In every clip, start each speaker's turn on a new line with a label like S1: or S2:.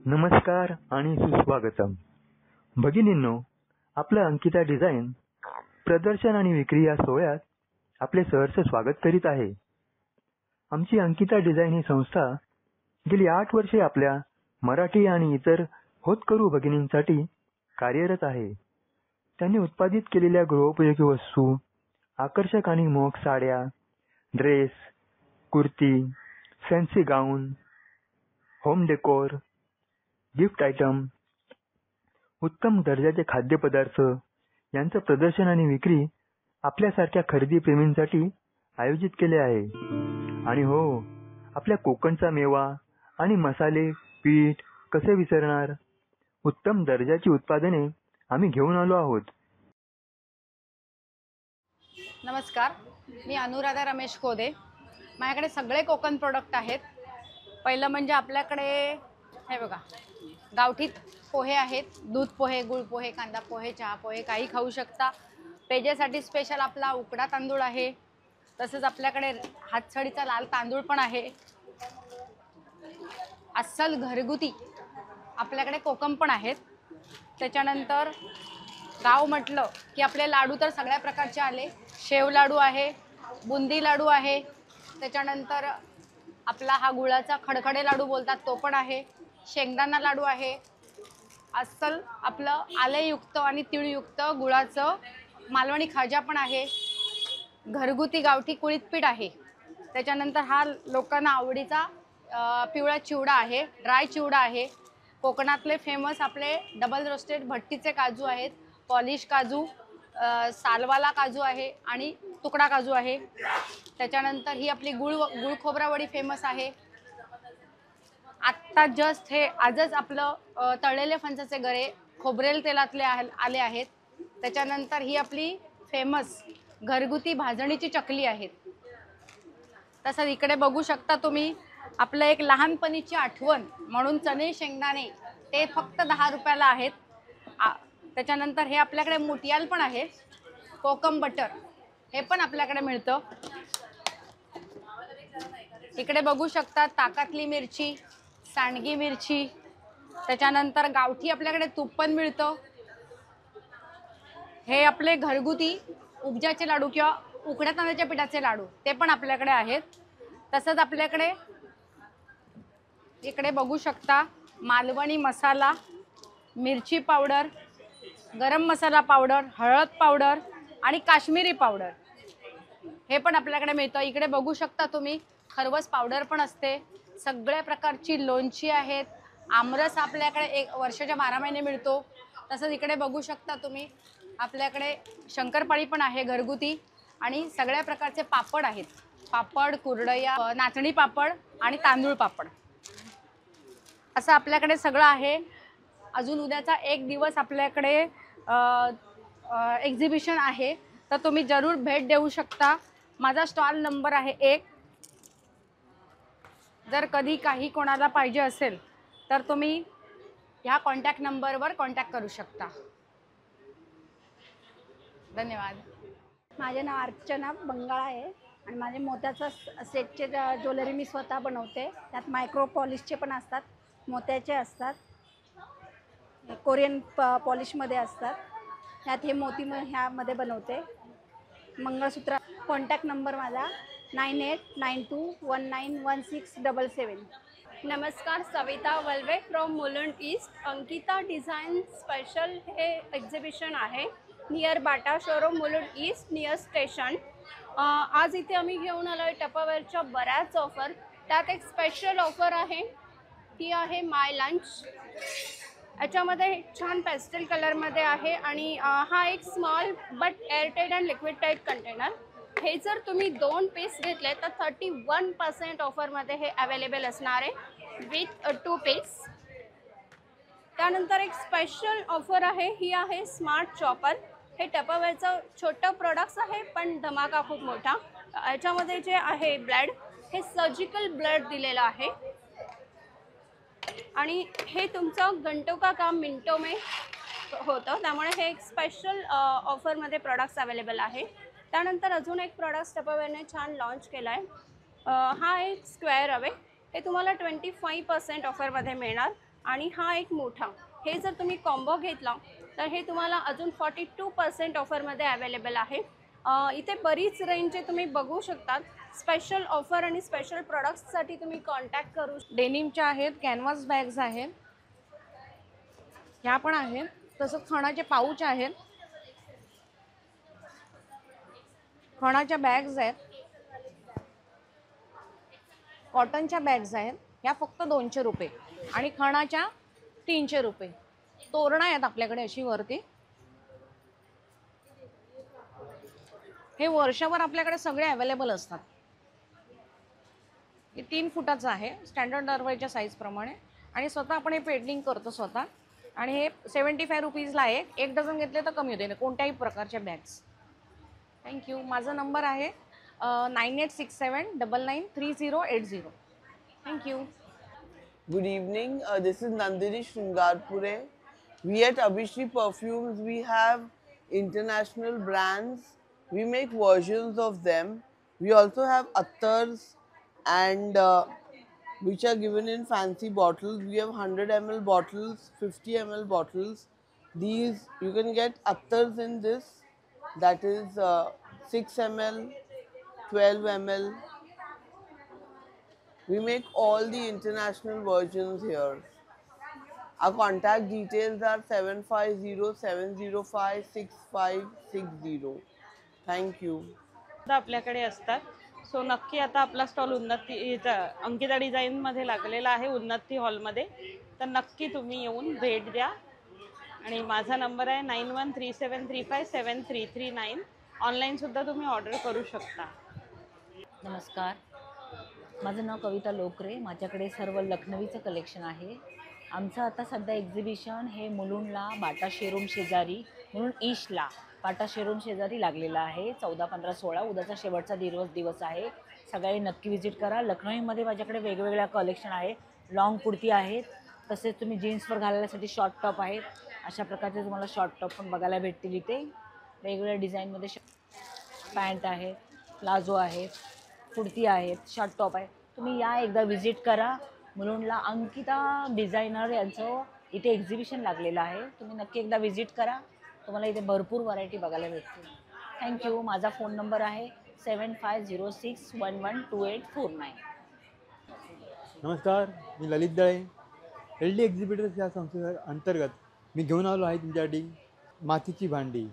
S1: नमस्कार आणि सुस्वागतम. भगिनींनो, आपलं अंकिता डिझाईन प्रदर्शन आणि विक्री या सोहळ्यात आपले सहर्ष स्वागत करीत आहे. आमची अंकिता डिझाईन ही संस्था गेली 8 वर्षे आपल्या मराठी आणि इतर होतकरू भगिनींसाठी कार्यरत आहे. त्यांनी उत्पादित केलेल्या गृहोपयोगी वस्तू, आकर्षक आणि मोहक साड्या, ड्रेस, कुर्ती, फॅन्सी गाऊन, होम डेकोर, गिफ्ट आयटम, उत्तम दर्जाचे खाद्यपदार्थ यांचं प्रदर्शन आणि विक्री आपल्यासारख्या खरेदी प्रेमींसाठी आयोजित केले आहे. आणि हो, आपल्या कोकणचा मेवा आणि मसाले, पीठ कसे विसरणार? उत्तम दर्जाची उत्पादने आम्ही घेऊन आलो आहोत.
S2: नमस्कार, मी अनुराधा रमेश खोदे. माझ्याकडे सगळे कोकण प्रोडक्ट आहेत. पहिलं म्हणजे आपल्याकडे हे बघा, गावठी पोहे आहेत. दूध पोहे, गुळ पोहे, कांदा पोहे, चहा पोहे काही खाऊ शकता. पेजेसाठी स्पेशल आपला उकडा तांदूळ आहे. तसंच आपल्याकडे हातसडीचा लाल तांदूळ पण आहे. अस्सल घरगुती आपल्याकडे कोकम पण आहेत. त्याच्यानंतर गाव म्हटलं की आपले लाडू तर सगळ्या प्रकारचे आले. शेव लाडू आहे, बुंदी लाडू आहे. त्याच्यानंतर आपला हा गुळाचा खडखडे लाडू बोलतात तो पण आहे. शेंगदाणा लाडू आहे. अस्सल आपलं आलेयुक्त आणि तीळयुक्त गुळाचं मालवणी खाजा पण आहे. घरगुती गावठी कुळीत पीठ आहे. त्याच्यानंतर हा लोकांना आवडीचा पिवळा चिवडा आहे, ड्राय चिवडा आहे. कोकणातले फेमस आपले डबल रोस्टेड भट्टीचे काजू आहेत. पॉलिश काजू, सालवाला काजू आहे आणि तुकडा काजू आहे. त्याच्यानंतर ही आपली गुळ खोबरावडी फेमस आहे. आत्ता जस्ट हे आजच आपलं तळलेले फणसाचे गरे खोबरेल तेलातले आले आहेत. त्याच्यानंतर ही आपली फेमस घरगुती भाजणीची चकली आहेत. तसंच इकडे बघू शकता तुम्ही आपलं एक लहानपणीची आठवण म्हणून चणे शेंगदाणे, ते फक्त 10 रुपयाला आहेत. त्याच्यानंतर हे आपल्याकडे मुटियाल पण आहे. कोकम बटर हे पण आपल्याकडे मिळतं. इकडे बघू शकता ताकातली मिरची, सांडगी मिरची. त्याच्यानंतर गावठी आपल्याकडे तूप पण मिळतं. हे आपले घरगुती उपजाचे लाडू किंवा उकड्या तांदळाच्या पिठाचे लाडू ते पण आपल्याकडे आहेत. तसंच आपल्याकडे इकडे बघू शकता मालवणी मसाला, मिरची पावडर, गरम मसाला पावडर, हळद पावडर आणि काश्मीरी पावडर हे पण आपल्याकडे मिळतं. इकडे बघू शकता तुम्ही खरवस पावडर पण असते. सगळ्या प्रकारची लोणची आहेत. आमरस आपल्याकडे वर्षाच्या 12 महिने मिळतो. तसंच इकडे बघू शकता तुम्ही आपल्याकडे शंकरपाळी पण आहे घरगुती. आणि सगळ्या प्रकारचे पापड आहेत. पापड, कुरडया, नाचणी पापड आणि तांदूळ पापड असं आपल्याकडे सगळं आहे. अजून उद्याचा एक दिवस आपल्याकडे एक्झिबिशन आहे, तर तुम्ही जरूर भेट देऊ शकता. माझा स्टॉल नंबर आहे 1. जर कधी काही कोणाला पाहिजे असेल तर तुम्ही ह्या कॉन्टॅक्ट नंबरवर कॉन्टॅक्ट करू शकता. धन्यवाद.
S3: माझे नाव अर्चना बंगाळा आहे आणि माझे मोत्याचा सेटचे ज्वेलरी मी स्वतः बनवते. त्यात मायक्रो पॉलिशचे पण असतात, मोत्याचे असतात, कोरियन पॉलिशमध्ये असतात. त्यात हे मोती ह्यामध्ये बनवते. मंगळसूत्र. कॉन्टॅक्ट नंबर माझा 9892191677.
S4: नमस्कार, Savita Walve from Mulund east. Ankita design special हे एक्झिबिशन आहे near Bata showroom, Mulund east, near station. आज इथे आम्ही घेऊन आलो आहे टपावेअरच्या बऱ्याच ऑफर. त्यात एक स्पेशल ऑफर आहे, ती आहे माय लंच. याच्यामध्ये छान पेस्टल कलरमध्ये आहे आणि हा एक small but airtight and liquid tight container. हे जर तुम्ही 2 पीस घेतले तर 31% ऑफरमध्ये हे अवेलेबल असणार आहे विथ 2 पीस. त्यानंतर एक स्पेशल ऑफर आहे, ही आहे स्मार्ट चॉपर. हे टपावेअरचं छोटं प्रोडक्ट्स आहे पण धमाका खूप मोठा. याच्यामध्ये जे आहे ब्लेड, हे सर्जिकल ब्लेड दिलेलं आहे आणि हे तुमचं घंटों का काम मिनटों में होतं. त्यामुळे हे एक स्पेशल ऑफरमध्ये प्रोडक्ट्स अवेलेबल आहे. त्यानंतर अजून एक प्रोडक्ट्स टपावेअरने छान लॉन्च केला आहे. हा एक स्क्वेअर अवे, हे तुम्हाला 25% ऑफरमध्ये मिळणार. आणि हा एक मोठा, हे जर तुम्ही कॉम्बो घेतला तर हे तुम्हाला अजून 42% ऑफरमध्ये अवेलेबल आहे. इथे बरीच रेंजचे तुम्ही बघू शकतात. स्पेशल ऑफर आणि स्पेशल प्रोडक्ट्ससाठी तुम्ही कॉन्टॅक्ट करू.
S2: डेनिमच्या आहेत, कॅनव्हास बॅग्स आहेत, ह्या पण आहेत. तसंच खणाचे पाऊच आहेत, खणाच्या बॅग्स आहेत, कॉटनच्या बॅग्स आहेत. ह्या फक्त 200 रुपये आणि खणाच्या 300 रुपये. तोरणं आहेत आपल्याकडे अशी वरती. हे वर्षभर आपल्याकडे सगळे अवेलेबल असतात. हे 3 फुटाचं आहे स्टँडर्ड दरवाईच्या साईजप्रमाणे आणि स्वतः आपण हे पेडलिंग करतो स्वतः. आणि हे 75 रुपीजला आहे. एक डझन घेतले तर कमी होते कोणत्याही प्रकारच्या बॅग्स. थँक्यू. माझा नंबर आहे 9867993080. Thank you.
S5: Good evening. This is Nandini Shringarpure. We at Abhishri Perfumes, we have international brands. We make versions of them. We also have attars and which are given in fancy bottles. We have 100 ml bottles, 50 ml bottles. These you can get attars in this. That is 6 ml, 12 ml. We make all the international versions here. Our contact details are 7507056560. Thank you.
S6: आपल्याकडे असतात. So नक्की आता आपला stall उन्नती अंकिता डिझाईनमध्ये लागलेला आहे उन्नती हॉलमध्ये. तर नक्की तुम्ही येऊन भेट द्या. आणि माझा नंबर आहे 9137357339. ऑनलाईनसुद्धा तुम्ही ऑर्डर करू शकता.
S7: नमस्कार, माझं नाव कविता लोकरे. माझ्याकडे सर्व लखनवीचं कलेक्शन आहे. आमचं आता सध्या एक्झिबिशन हे मुलुंडला बाटा शोरूम शेजारी, मुलुंड ईस्टला बाटा शोरूम शेजारी लागलेलं आहे. 14, 15, 16 उद्याचा शेवटचा दिवस आहे. सगळे नक्की व्हिजिट करा. लखनवीमध्ये माझ्याकडे वेगवेगळ्या कलेक्शन आहे. लॉंग कुर्ती आहेत, तसेच तुम्ही जीन्सवर घालण्यासाठी शॉर्ट टॉप आहेत. अशा प्रकारचे तुम्हाला शॉर्ट टॉप पण बघायला भेटतील इथे. वेगवेगळ्या डिझाईनमध्ये पॅन्ट आहे, प्लाझो आहे, कुर्ती आहेत, शॉर्ट टॉप आहे. तुम्ही या एकदा व्हिजिट करा. मुलुंडला अंकिता डिझायनर यांचं इथे एक्झिबिशन लागलेलं आहे. तुम्ही नक्की एकदा व्हिजिट करा. तुम्हाला इथे भरपूर व्हरायटी बघायला भेटतील. थँक्यू. माझा फोन नंबर आहे 7506112849.
S8: नमस्कार, मी ललित दळे. LD एक्झिबिटर्स या संस्थेच्या अंतर्गत मी घेऊन आलो आहे तुमच्यासाठी मातीची भांडी.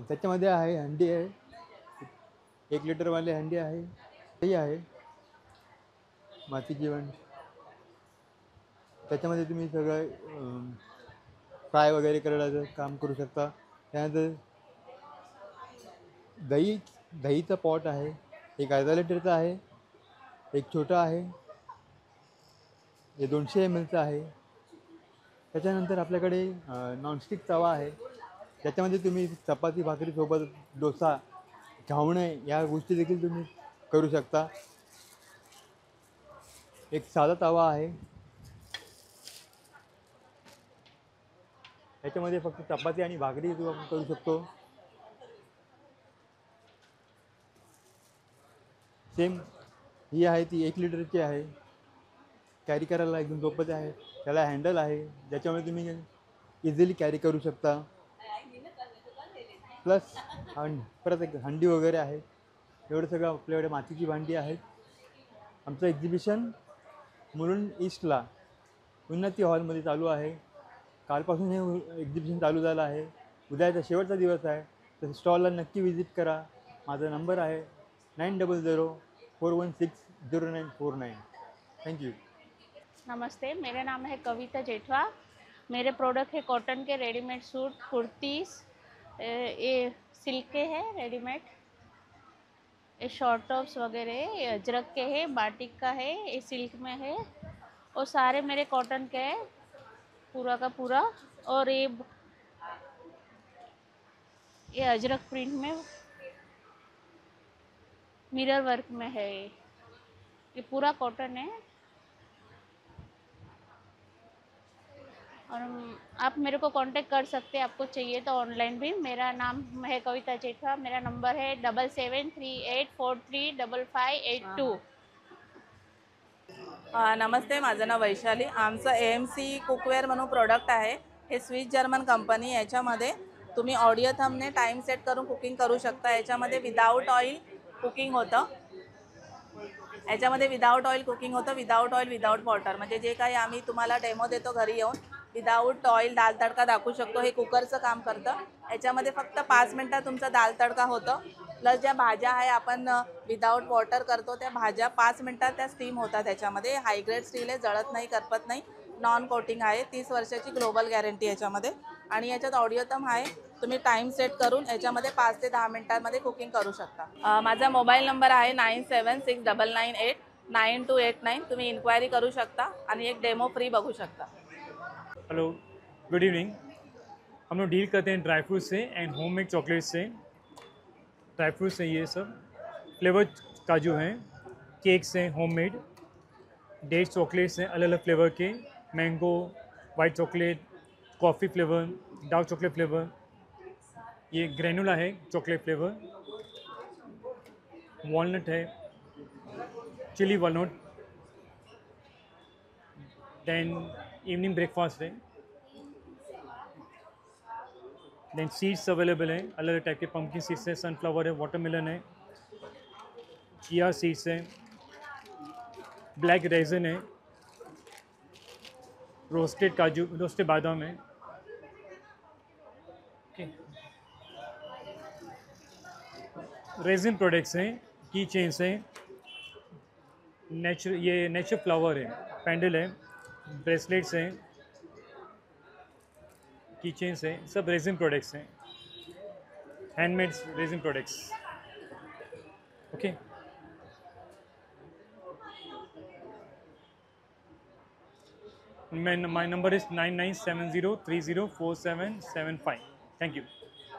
S8: त्याच्यामध्ये आहे हंडी आहे, 1 लिटरवाले हंडी आहे, तेही आहे मातीची भांडी. त्याच्यामध्ये तुम्ही सगळं फ्राय वगैरे करायचं काम करू शकता. त्यानंतर दहीचा पॉट आहे, एक अर्धा लिटरचा आहे, एक छोटा आहे, हे 200 ml आहे. त्याच्यानंतर आपल्याकडे नॉनस्टिक तवा आहे, त्याच्यामध्ये तुम्ही चपाती भाकरीसोबत डोसा, घावणे या गोष्टी देखील तुम्ही करू शकता. एक साधा तवा आहे, त्याच्यामध्ये फक्त चपाती आणि भाकरी आपण करू शकतो. सेम ही आहे ती 1 लिटरची आहे, कॅरी करायला एकदम सोपं आहे. त्याला हँडल आहे ज्याच्यामुळे तुम्ही इझिली कॅरी करू शकता. प्लस परत एक हंडी वगैरे आहे. एवढं सगळं आपल्याकडे मातीची भांडी आहेत. आमचं एक्झिबिशन मुलुंड ईस्टला उन्नती हॉलमध्ये चालू आहे. कालपासून हे एक्झिबिशन चालू झालं आहे. उद्याचा शेवटचा दिवस आहे, तर स्टॉलला नक्की व्हिजिट करा. माझा नंबर आहे 9004160949. Thank you.
S9: नमस्ते, मेरा नाम है कविता जेठवा. मेरे प्रोडक्ट है कॉटन के रेडीमेड सूट, कुर्तीस, ये सिल्क के है रेडीमेड, ये शॉर्ट टॉप्स वगैरह है, ये अजरक के है, बाटिक का है, ये सिल्क में है और सारे मेरे कॉटन के है पूरा का पूरा. और ये अजरक प्रिंट में मिरर वर्क में है. ये पूरा कॉटन है. और आप मेरे को कांटेक्ट कर सकते हैं, आपको चाहिए तो ऑनलाइन भी. मेरा नाम है कविता जेठवा. मेरा नंबर है 7738435582.
S10: नमस्ते, माझं नाव वैशाली. आमचं AMC कुकवेअर म्हणून प्रोडक्ट आहे. हे स्विस जर्मन कंपनी. याच्यामध्ये तुम्ही ऑडिओ थंबने टाईम सेट करून कुकिंग करू शकता. याच्यामध्ये विदाऊट ऑइल कुकिंग होतं. विदाऊट ऑइल विदाऊट वॉटर, म्हणजे जे काही आम्ही तुम्हाला डेमो देतो घरी येऊन, विदाऊट ऑइल दाल तडका दाखवू शकतो. हे कुकरचं काम करतं. याच्यामध्ये फक्त 5 मिनटात तुमचा दाल तडका होतं. प्लस ज्या भाज्या आहे आपण विदाऊट वॉटर करतो, त्या भाज्या 5 मिनटात त्या स्टीम होतात. त्याच्यामध्ये हायग्रेड स्टील आहे, जळत नाही, करपत नाही, नॉन कोटिंग आहे. 30 वर्षाची ग्लोबल गॅरंटी याच्यामध्ये. आणि याच्यात ऑडिओ थंब आहे. तुम्ही टाईम सेट करून याच्यामध्ये 5 ते 10 मिनटांमध्ये कुकिंग करू शकता. माझा मोबाईल नंबर आहे 9769989289. तुम्ही इन्क्वायरी करू शकता आणि एक डेमो फ्री बघू शकता.
S11: Hello, good evening. हम लोग डील करते हैं ड्राई फ्रूट से एंड होममेड चॉकलेट से. ड्राई फ्रूट्स हैं ये सब, फ्लेवर काजू हैं, केक्स हैं होममेड, डेट चॉकलेट्स हैं अलग अलग फ्लेवर के, mango, white chocolate, coffee flavour, dark chocolate flavour, ये ग्रेनुला है चॉकलेट फ्लेवर, वॉलनट है, chilli walnut, then evening breakfast है, देन सीड्स अवेलेबल हैं अलग अलग टाइप के. पम्पकिन सीड्स है, सनफ्लावर है, वाटरमेलन है, चिया सीड्स है, ब्लैक रेजन है, रोस्टेड काजू, रोस्टेड बादाम है. ओके, रेजिन प्रोडक्ट्स हैं, की चेन्स हैं, नेचर फ्लावर है, पैंडल है, ब्रेसलेट्स हैं, की चेन्स हैं, सब रेजिन प्रोडक्ट्स हैं, handmade resin products. Okay, my number is 9970304775. Thank you.